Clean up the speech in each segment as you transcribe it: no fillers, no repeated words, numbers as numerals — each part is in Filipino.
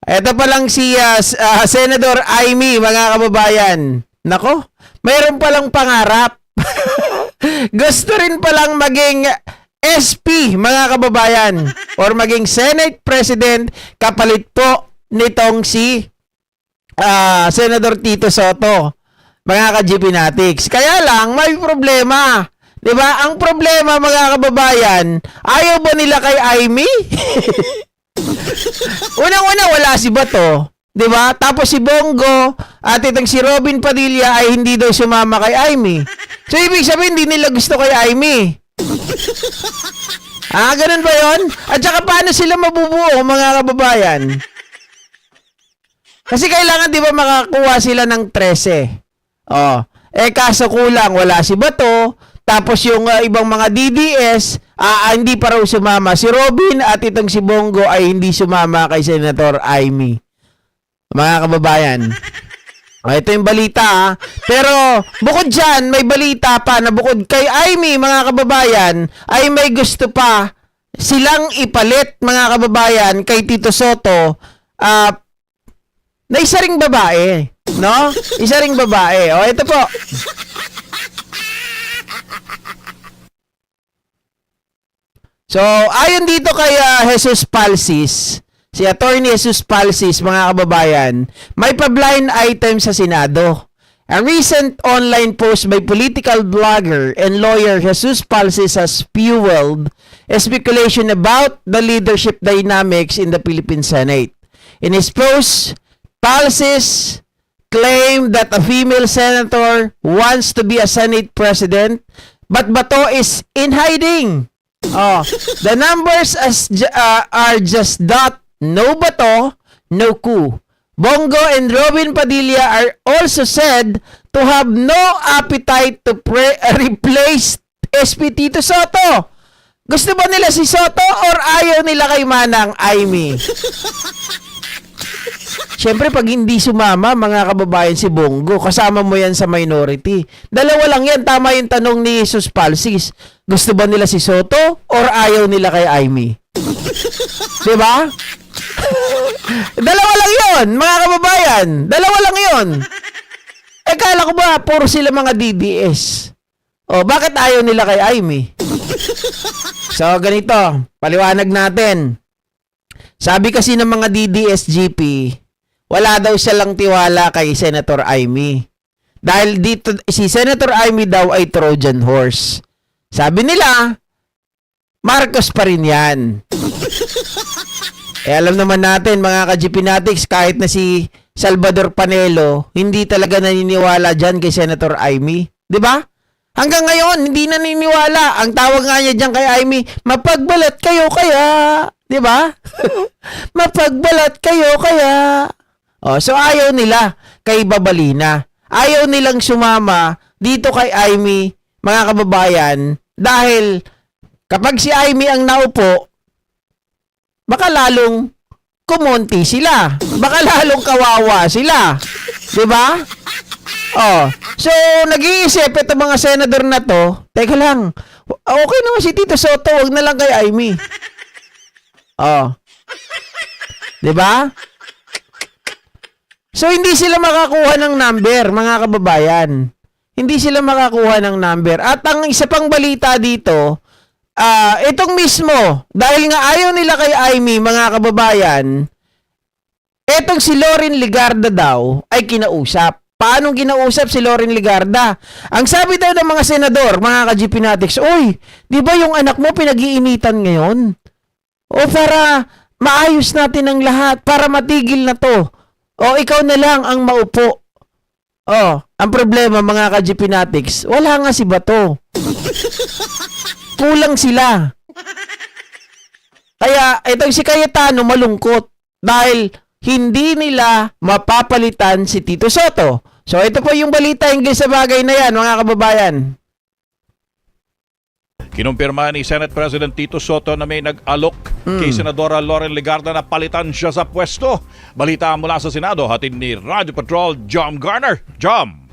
Ito pa lang si Senador Amy, mga kababayan. Nako, mayroon palang pangarap. Gusto rin palang maging SP, mga kababayan, or maging Senate President kapalit po nitong si Senator Tito Soto, mga ka-GPnatics. Kaya lang, may problema. 'Di ba? Ang problema, mga kababayan, ayaw ba nila kay Amy? Unang-una, wala si Bato. 'Di ba? Tapos si Bongo at itong si Robin Padilla ay hindi daw sumama kay Amy. So, ibig sabihin, hindi nila gusto kay Amy. Ganun ba yun? At saka, paano sila mabubuo, mga kababayan? Kasi kailangan, di ba, makakuha sila ng 13. Kaso kulang, wala si Bato. Tapos yung ibang mga DDS, hindi pa raw sumama. Si Robin at itong si Bongo ay hindi sumama kay Senator Amy. Mga kababayan. Ito yung balita. Pero bukod dyan, may balita pa na bukod kay Amy, mga kababayan, ay may gusto pa silang ipalit, mga kababayan, kay Tito Soto na isa ring babae. No? Isa ring babae. Ito po. So, ayon dito kay Jesus Palsis, si Attorney Jesus Palsis, mga kababayan, may pa-blind item sa Senado. A recent online post by political blogger and lawyer Jesus Palsis has fueled a speculation about the leadership dynamics in the Philippine Senate. In his post, Palsis claimed that a female senator wants to be a Senate president, but Bato is in hiding. The numbers are just that. No Bato, no coup. Bongo and Robin Padilla are also said to have no appetite to replace SP Tito Soto. Gusto ba nila si Soto or ayaw nila kay Manang Amy? Siyempre, pag hindi sumama, mga kababayan, si Bongo, kasama mo yan sa minority. Dalawa lang yan. Tama yung tanong ni Jesus Palsis. Gusto ba nila si Soto or ayaw nila kay Amy? Diba? Dalawa lang yun, mga kababayan. Dalawa lang yun. Kala ko ba, puro sila mga DDS. Bakit ayaw nila kay Amy? So, ganito. Paliwanag natin. Sabi kasi ng mga DDS-GP, wala daw silang tiwala kay Senator Amy. Dahil dito, si Senator Amy daw ay Trojan horse. Sabi nila, Marcos pa rin yan. Alam naman natin, mga ka-GPnatics, kahit na si Salvador Panelo, hindi talaga naniniwala dyan kay Senator Amy. Diba? Hanggang ngayon, hindi naniniwala. Ang tawag nga niya dyan kay Amy, mapagbalat kayo kaya. Diba? Mapagbalat kayo kaya. So ayaw nila kay Babalina. Ayaw nilang sumama dito kay Amy, mga kababayan, dahil kapag si Amy ang naupo, baka lalong kumonti sila. Baka lalong kawawa sila. Diba? So nag-iisip itong mga senador na to, teka lang, okay naman si Tito Soto, wag na lang kay Amy. Diba? So, hindi sila makakuha ng number, mga kababayan. Hindi sila makakuha ng number. At ang isa pang balita dito, itong mismo, dahil nga ayaw nila kay Amy, mga kababayan, itong si Loren Legarda daw ay kinausap. Paano kinausap si Loren Legarda? Ang sabi daw ng mga senador, mga ka-GPnatics, "Uy, di ba yung anak mo pinag-iinitan ngayon? O para maayos natin ang lahat, para matigil na to. Ikaw na lang ang maupo." Ang problema, mga ka-GPnatics, wala nga si Bato. Kulang sila. Kaya itong si Cayetano malungkot dahil hindi nila mapapalitan si Tito Soto. So ito po yung balita hinggil sa bagay na yan, mga kababayan. Kinumpirma ni Senate President Tito Soto na may nag-alok kay Senadora Loren Legarda na palitan siya sa pwesto. Balita mula sa Senado, hatid ni Radio Patrol Jom Garner. Jom!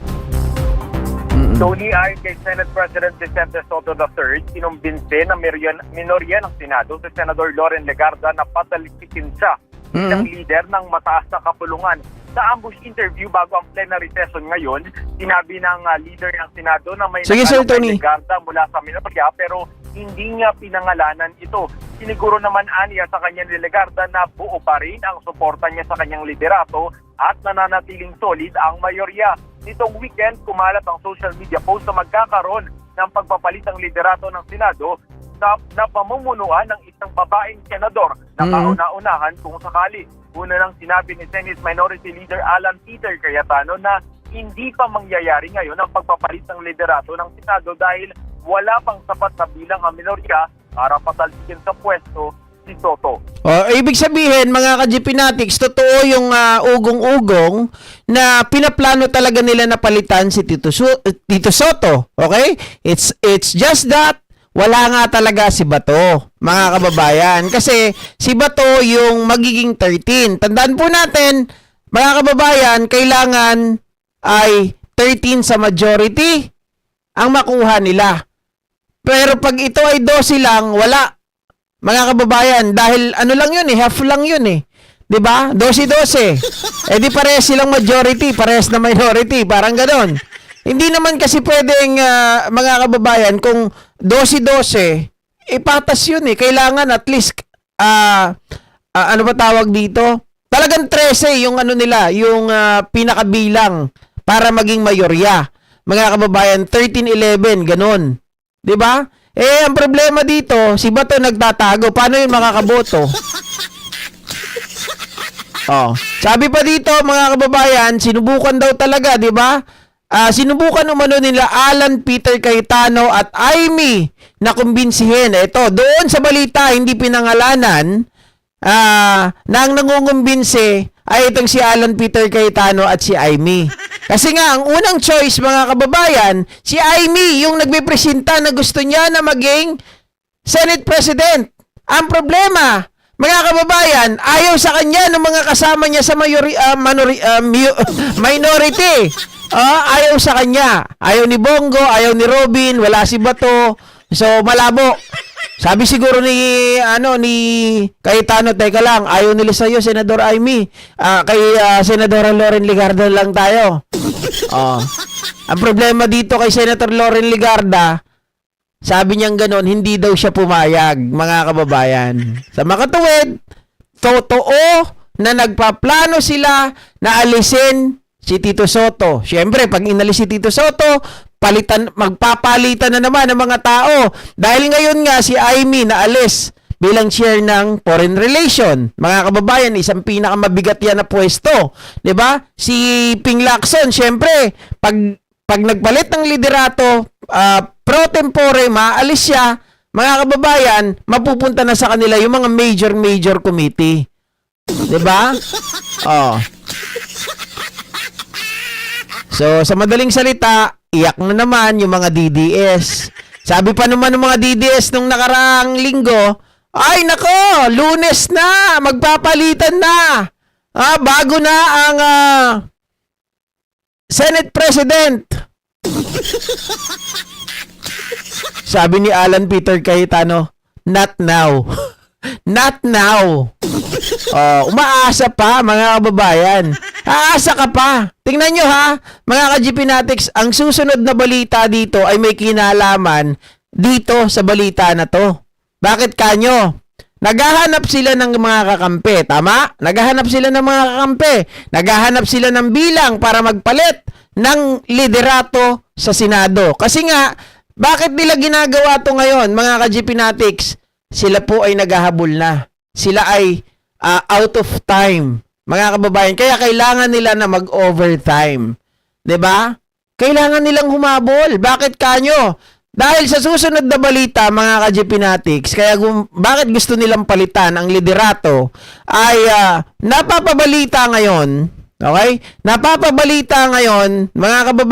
Tony, ayon kay Senate President Vicente Soto III, kinumbinse na minorya ng Senado si Senador Loren Legarda na patalisikin siya ng leader ng mataas na kapulungan. Sa ambush interview bago ang plenary session ngayon, sinabi ng leader ng Senado na may Sige, Sir Tony. Legarda mula sa Minorya pero hindi niya pinangalanan ito. Siniguro naman aniya sa kanyang Legarda na buo pa rin ang suporta niya sa kanyang liderato at nananatiling solid ang mayorya. Nitong weekend, kumalat ang social media post na magkakaroon ng pagpapalit ng liderato ng Senado na pamumunuan ng isang babaeng senador na kauna-unahan kung sakali. Una nang sinabi ni Senate Minority Leader Alan Peter Cayetano na hindi pa mangyayari ngayon ang pagpapalit ng liderato ng Senado dahil wala pang sapat na bilang ang minorya para patalsikin sa pwesto si Soto. Ibig sabihin, mga ka-GPnatics, totoo yung ugong-ugong na pinaplano talaga nila na palitan si Tito Soto. Okay? It's just that wala nga talaga si Bato, mga kababayan. Kasi si Bato yung magiging 13. Tandaan po natin, mga kababayan, kailangan ay 13 sa majority ang makuha nila. Pero pag ito ay 12 lang, wala. Mga kababayan, dahil ano lang yun half lang yun 'Di ba? 12-12. Eh di parehas silang majority, parehas na minority, parang ganoon. Hindi naman kasi pwedeng mga kababayan kung 12-12, ipatas yun Kailangan at least ano ba tawag dito? Talagang 13 yung ano nila, yung pinakabilang para maging mayorya. Mga kababayan, 13-11, ganun. 'Di ba? Ang problema dito, si Bato nagtatago. Paano yun makakaboto? Sabi pa dito, mga kababayan, sinubukan daw talaga, 'di ba? Sinubukan umano nila Alan Peter Cayetano at Amy na kumbinsihin. Ito, doon sa balita, hindi pinangalanan na ang nangungumbinsi ay itong si Alan Peter Cayetano at si Amy. Kasi nga, ang unang choice, mga kababayan, si Amy, yung nagpipresenta na gusto niya na maging Senate President. Ang problema, mga kababayan, ayaw sa kanya ng mga kasama niya sa minority. Ayaw sa kanya. Ayaw ni Bongo, ayaw ni Robin, wala si Bato. So, malabo. Sabi siguro ni Cayetano, teka lang, ayaw nila sa'yo, Senador Amy. Kay Senadora Loren Legarda lang tayo. Ang problema dito kay Senator Loren Legarda, sabi niyang ganon, hindi daw siya pumayag, mga kababayan. Sa makatuwid, totoo na nagpaplano sila na alisin si Tito Soto. Siyempre, pag inalis si Tito Soto, magpapalitan na naman ng mga tao. Dahil ngayon nga si Amy naalis bilang chair ng Foreign Relation. Mga kababayan, isang pinakamabigat yan na pwesto. 'Di ba? Si Ping Lacson, siyempre, pag nagpalit ng liderato, pro tempore, maalis siya, mga kababayan, mapupunta na sa kanila yung mga major committee. 'Di ba? So, sa madaling salita, iyak na naman yung mga DDS. Sabi pa naman ng mga DDS nung nakaraang linggo, ay nako, Lunes na, magpapalitan na. Bago na ang Senate President. Sabi ni Alan Peter Cayetano, not now. Not now. Umaasa pa, mga kababayan. Aasa ka pa. Tingnan nyo mga ka-GPnatics, ang susunod na balita dito ay may kinalaman dito sa balita na to. Bakit kanyo? Naghahanap sila ng mga kakampi, tama? Naghahanap sila ng mga kakampi. Naghahanap sila ng bilang para magpalit ng liderato sa Senado. Kasi nga, bakit nila ginagawa to ngayon, mga ka-GPnatics? Sila po ay naghahabol na. Sila ay out of time. Mga kababayan, kaya kailangan nila na mag-overtime. 'Di ba? Kailangan nilang humabol. Bakit kanyo? Dahil sa susunod na balita, mga ka-GPnatics, kaya bakit gusto nilang palitan ang liderato ay napapabalita ngayon, okay? Napapabalita ngayon, mga kababayan,